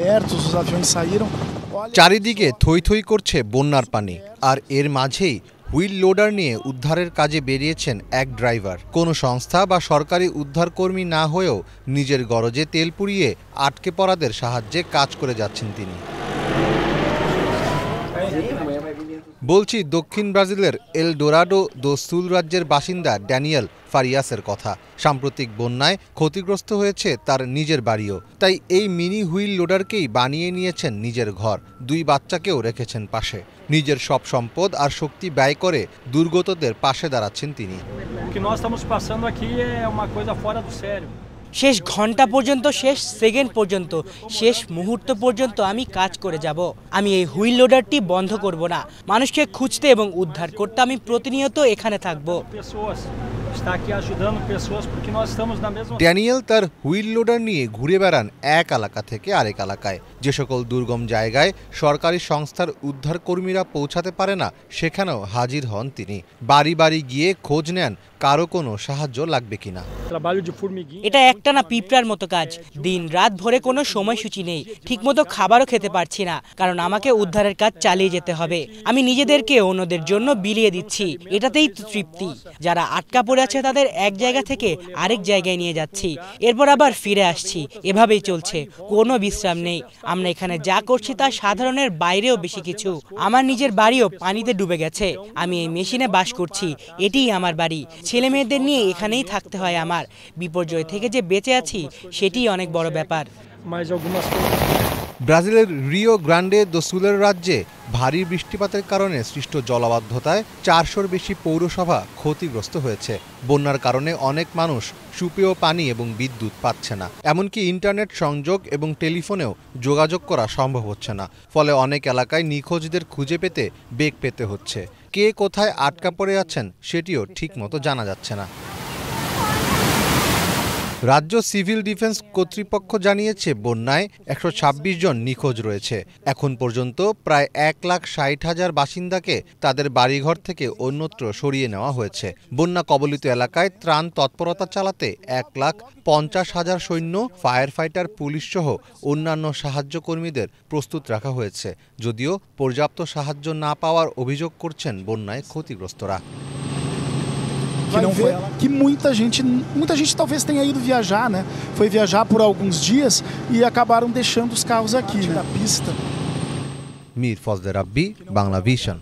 abertos, os aviões saíram. চারিদিকে থই থই করছে বন্যার পানি, আর এর মাঝেই হুইল লোডার নিয়ে উদ্ধারের কাজে বেরিয়েছেন এক ড্রাইভার। কোনো সংস্থা বা সরকারি উদ্ধারকর্মী না হয়েও নিজের গরজে তেল পুড়িয়ে আটকে পড়াদের সাহায্যে কাজ করে যাচ্ছেন তিনি। বলছি দক্ষিণ ব্রাজিলের এল ডোরাডো দো সুল রাজ্যের বাসিন্দা ড্যানিয়েল ফারিয়াসের কথা। সাম্প্রতিক বন্যায় ক্ষতিগ্রস্ত হয়েছে তার নিজের বাড়িও, তাই এই মিনি হুইল লোডারকেই বানিয়ে নিয়েছেন নিজের ঘর। 2 বাচ্চাকেও রেখেছেন পাশে। নিজের সব সম্পদ আর শক্তি ব্যয় করে দুর্গতদের পাশে দাঁড়াচ্ছেন তিনি। শেষ ঘন্টা পর্যন্ত, শেষ সেকেন্ড পর্যন্ত, শেষ মুহূর্ত পর্যন্ত আমি কাজ করে যাব। আমি এই হুইল লোডারটি বন্ধ করব না। মানুষকে খুঁজতে এবং উদ্ধার করতে আমি প্রতিনিয়ত এখানে থাকব। ড্যানিয়েল তার হুইল লোডার নিয়ে ঘুরে বেড়ান এক এলাকা থেকে আরেক এলাকায়। যে সকল দুর্গম জায়গায় সরকারি সংস্থার উদ্ধারকর্মীরা পৌঁছাতে পারে না, সেখানেও হাজির হন তিনি। বাড়ি বাড়ি গিয়ে খোঁজ নেন কারো কোনো সাহায্য লাগবে কিনা। এটা একটানা পিঁপড়ার মতো কাজ। দিন রাত ভরে কোনো সময়সূচি নেই। ঠিকমতো খাবারও খেতে পারছি না, কারণ আমাকে উদ্ধারের কাজ চালিয়ে যেতে হবে। আমি নিজেদেরকে অন্যদের জন্য বিলিয়ে দিচ্ছি, এটাতেই তৃপ্তি। যারা আটকা পড়ে আছে তাদের এক জায়গা থেকে আরেক জায়গায় নিয়ে যাচ্ছি, এরপর আবার ফিরে আসছি। এভাবেই চলছে, কোনো বিশ্রাম নেই। আমরা এখানে যা করছি তা সাধারণের বাইরেও বেশি কিছু। আমার নিজের বাড়িও পানিতে ডুবে গেছে। আমি এই মেশিনে বাস করছি, এটিই আমার বাড়ি। ছেলে মেয়েদের নিয়ে এখানেই থাকতে হয় আমার। বিপর্যয় থেকে যে বেঁচে আছি সেটিই অনেক বড় ব্যাপার। ব্রাজিলের রিও গ্রান্ডে দো সুলের রাজ্যে ভারী বৃষ্টিপাতের কারণে সৃষ্ট জলাবদ্ধতায় 400-র বেশি পৌরসভা ক্ষতিগ্রস্ত হয়েছে। বন্যার কারণে অনেক মানুষ সুপেয় পানি এবং বিদ্যুৎ পাচ্ছে না। এমনকি ইন্টারনেট সংযোগ এবং টেলিফোনেও যোগাযোগ করা সম্ভব হচ্ছে না। ফলে অনেক এলাকায় নিখোঁজদের খুঁজে পেতে বেগ পেতে হচ্ছে। কে কোথায় আটকা পড়ে আছেন সেটিও ঠিকমতো জানা যাচ্ছে না। রাজ্য সিভিল ডিফেন্স কর্তৃপক্ষ জানিয়েছে বন্যায় 126 জন নিখোঁজ রয়েছে। এখন পর্যন্ত প্রায় 1,60,000 বাসিন্দাকে তাদের বাড়িঘর থেকে অন্যত্র সরিয়ে নেওয়া হয়েছে। বন্যা কবলিত এলাকায় ত্রাণ তৎপরতা চালাতে 1,50,000 সৈন্য, ফায়ার ফাইটার, পুলিশ সহ অন্যান্য সাহায্য কর্মীদের প্রস্তুত রাখা হয়েছে। যদিও পর্যাপ্ত সাহায্য না পাওয়ার অভিযোগ করছেন বন্যায় ক্ষতিগ্রস্তরা। Que muita gente talvez tenha ido viajar, né? Foi viajar por alguns dias e acabaram deixando os carros aqui na pista. Mir Fazler Rabbi, Bangla Vision.